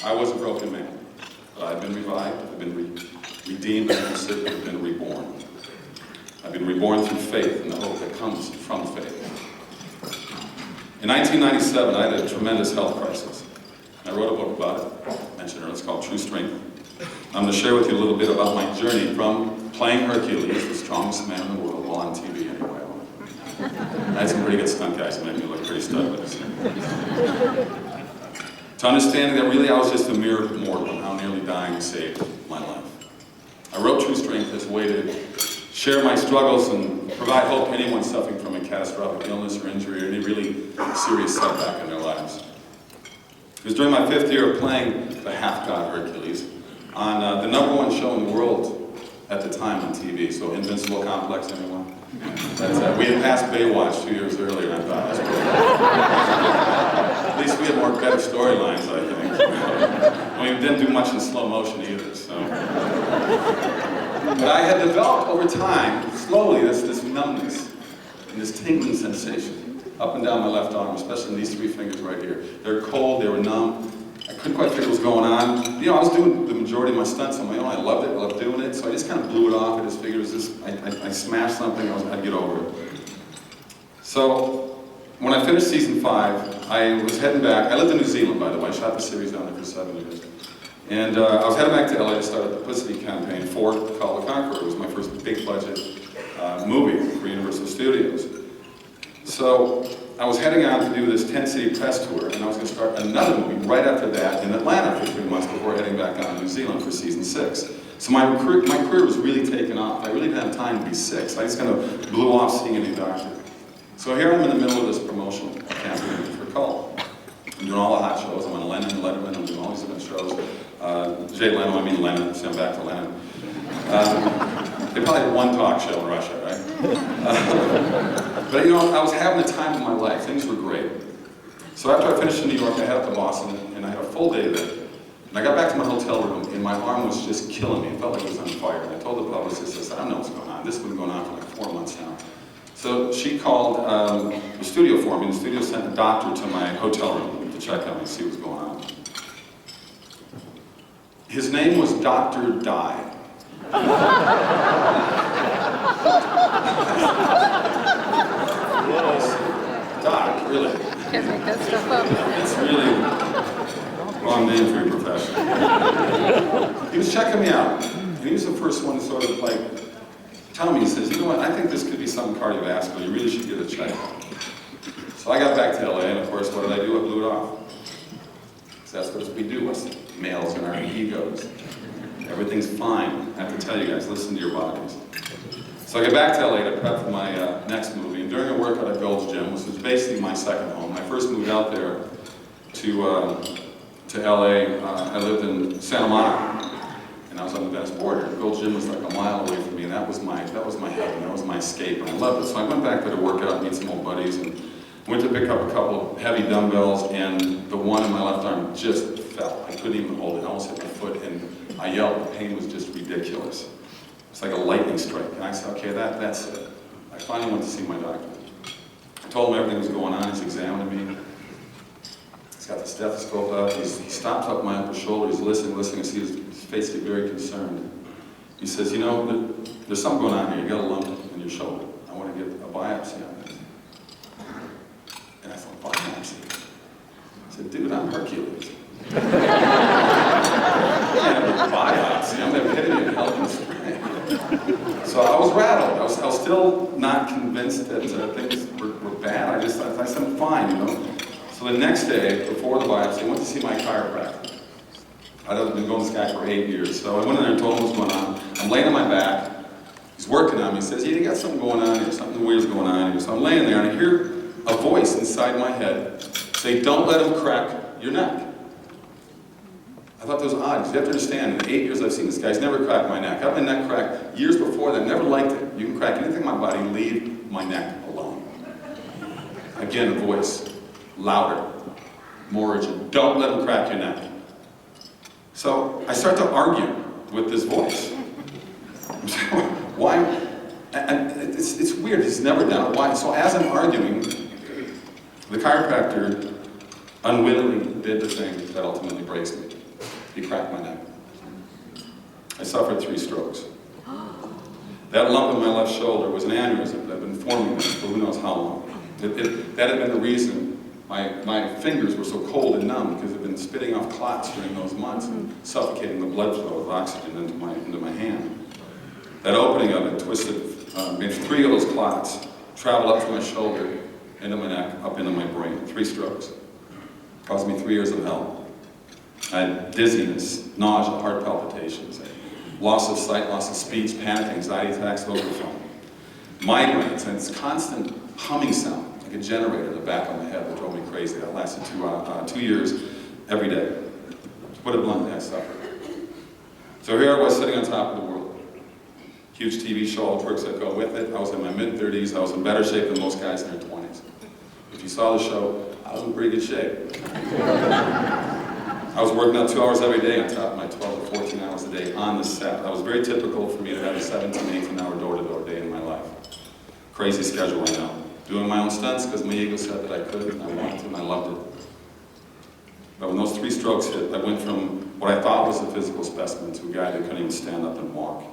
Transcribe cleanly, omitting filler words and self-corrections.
I was a broken man, but I've been revived, I've been redeemed, I've been reborn. I've been reborn through faith and the hope that comes from faith. In 1997, I had a tremendous health crisis. I wrote a book about it, I mentioned earlier, it's called True Strength. I'm going to share with you a little bit about my journey from playing Hercules, the strongest man in the world, while on TV anyway. I had some pretty good stunt guys that made me look pretty studless. To understanding that really I was just a mere mortal and how nearly dying saved my life. I wrote True Strength as a way to share my struggles and provide hope to anyone suffering from a catastrophic illness or injury or any really serious setback in their lives. It was during my 5th year of playing the half-god Hercules on the #1 show in the world at the time on TV, so Invincible Complex, anyone? We had passed Baywatch 2 years earlier, and I thought, that's great. At least we had better storylines, I think. And we didn't do much in slow motion either, so. But I had developed over time, slowly, this numbness and this tingling sensation up and down my left arm, especially in these 3 fingers right here. They're cold, they were numb. I couldn't quite figure what was going on. You know, I was doing the majority of my stunts on my own. I loved it, I loved doing it, so I just kind of blew it off. I just figured it was just, I smashed something, I'd get over it. So, when I finished season 5, I was heading back. I lived in New Zealand, by the way. I shot the series down there for 7 years. And I was heading back to LA to start a publicity campaign for Call the Conqueror. It was my first big budget movie for Universal Studios. So I was heading out to do this 10-city press tour, and I was going to start another movie right after that in Atlanta for 3 months before heading back down to New Zealand for season 6. So my career was really taking off. I really didn't have time to be sick, so I just kind of blew off seeing any doctor. So here I'm in the middle of this promotional campaign for Call. I'm doing all the hot shows. I'm on Lennon, Letterman, I'm doing all these different shows. Jay Leno, I mean Lennon, so I'm back to Lennon. They probably had one talk show in Russia, right? But you know, I was having the time of my life. Things were great. So after I finished in New York, I headed up to Boston, and I had a full day there. And I got back to my hotel room, and my arm was just killing me. It felt like it was on fire. And I told the publicist, I said, I don't know what's going on. This has been going on for like 4 months now. So she called the studio for me, and the studio sent a doctor to my hotel room to check on me and see what's going on. His name was Dr. Die. Doc, really? Can't make that stuff up. It's really wrong name for your profession. He was checking me out, and he was the first one to sort of like tell me, he says, you know what, I think this could be something cardiovascular, you really should get a check. So I got back to LA, and of course, what did I do? I blew it off. Because that's what we do, us males and our egos. Everything's fine. I have to tell you guys, listen to your bodies. So I get back to LA to prep for my next movie, and during a workout at Gold's Gym, which was basically my second home, I first moved out there to LA. I lived in Santa Monica, and I was on the Venice border. Gold's Gym was like a mile away from me, and that was my heaven, that was my escape, and I loved it. So I went back there to work out, meet some old buddies, and went to pick up a couple of heavy dumbbells, and the one in my left arm just fell. I couldn't even hold it. I almost hit my foot, and I yelled. The pain was just ridiculous. It's like a lightning strike. And I said, okay, that's it. I finally went to see my doctor. I told him everything was going on. He's examining me. He's got the stethoscope up. He stops up my upper shoulder. He's listening. I see his face get very concerned. He says, you know, there's something going on here. You got a lump in your shoulder. I want to get a biopsy on it. And I thought, biopsy? I said, dude, I'm Hercules. I can't have a biopsy. I'm the epitome of health and strength. So I was rattled. I was still not convinced that things were bad. I said, I'm fine, you know. So the next day, before the biopsy, I went to see my chiropractor. I'd been going to this guy for 8 years. So I went in there and told him what's going on. I'm laying on my back. He's working on me. He says, yeah, you got something going on here. Something weird's going on here. So I'm laying there and I hear a voice inside my head say, don't let him crack your neck. I thought that was odd, because you have to understand, in the 8 years I've seen this guy, he's never cracked my neck. I've had my neck cracked years before that, never liked it. You can crack anything in my body, leave my neck alone. Again, a voice, louder, more urgent, don't let him crack your neck. So I start to argue with this voice. Why? And it's weird, he's never done it. Why? So as I'm arguing, the chiropractor unwittingly did the thing that ultimately breaks me. He cracked my neck. I suffered 3 strokes. That lump in my left shoulder was an aneurysm that had been forming for who knows how long. That had been the reason my fingers were so cold and numb, because they'd been spitting off clots during those months and suffocating the blood flow with oxygen into my hand. That opening of it twisted, made 3 of those clots travel up to my shoulder, into my neck, up into my brain. 3 strokes. Caused me 3 years of hell. I had dizziness, nausea, heart palpitations, loss of sight, loss of speech, panic, anxiety attacks, overflow. Migraines, and this constant humming sound, like a generator in the back of my head that drove me crazy. That lasted 2 years, every day. To put it bluntly, I suffered. So here I was sitting on top of the world. Huge TV show, all the perks that go with it. I was in my mid-30s. I was in better shape than most guys in their 20s. If you saw the show, I was in pretty good shape. I was working out 2 hours every day on top of my 12 to 14 hours a day on the set. That was very typical for me to have a 17, 18-hour door-to-door day in my life. Crazy schedule, I know. Doing my own stunts because my ego said that I could, and I wanted to, and I loved it. But when those 3 strokes hit, I went from what I thought was a physical specimen to a guy that couldn't even stand up and walk.